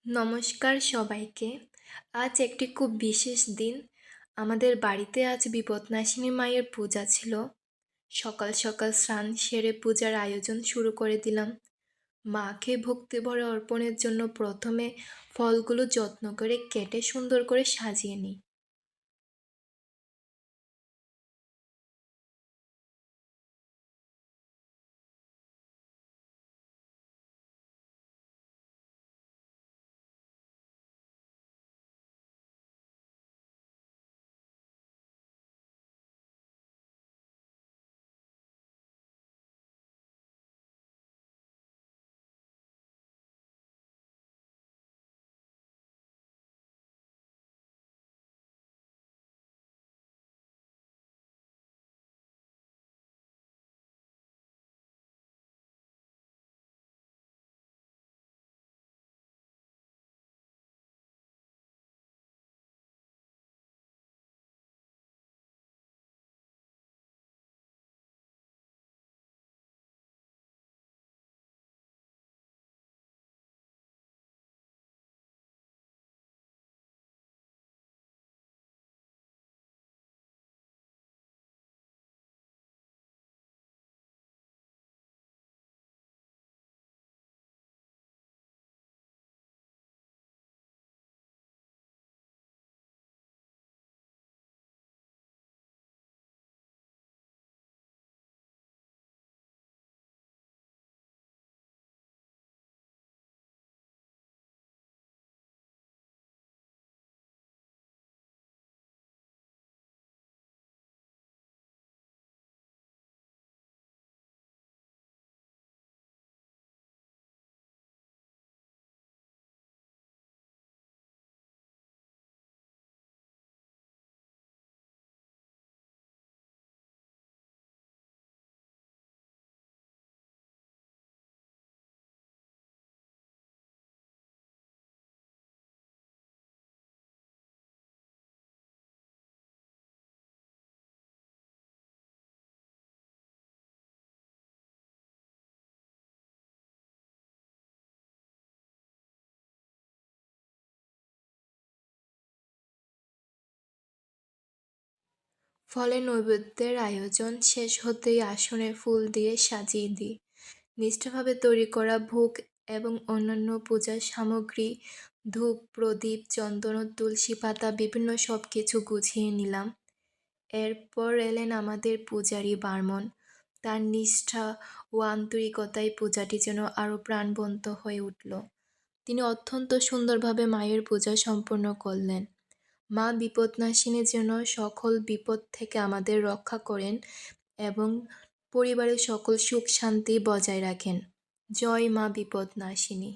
নমস্কার সবাইকে। আজ একটি খুব বিশেষ দিন। আমাদের বাড়িতে আজ বিপদনাশিনী মায়ের পূজা ছিল। সকাল সকাল স্নান সেরে পূজার আয়োজন শুরু করে দিলাম। মাকে ভক্তিভরে অর্পণের জন্য প্রথমে ফলগুলো যত্ন করে কেটে সুন্দর করে সাজিয়ে নিই। ফলে নৈবেদ্যের আয়োজন শেষ হতেই আসনে ফুল দিয়ে সাজিয়ে দিই। নিষ্ঠাভাবে তৈরি করা ভোগ এবং অন্যান্য পূজার সামগ্রী, ধূপ, প্রদীপ, চন্দন ও তুলসী পাতা বিভিন্ন সব কিছু গুছিয়ে নিলাম। এরপর এলেন আমাদের পূজারী বার্মণ। তার নিষ্ঠা ও আন্তরিকতায় পূজাটি যেন আরও প্রাণবন্ত হয়ে উঠল। তিনি অত্যন্ত সুন্দরভাবে মায়ের পূজা সম্পন্ন করলেন। মা বিপদনাশিনী যেন সকল বিপদ থেকে আমাদের রক্ষা করেন এবং পরিবারের সকল সুখ শান্তি বজায় রাখেন। জয় মা বিপদনাশিনী।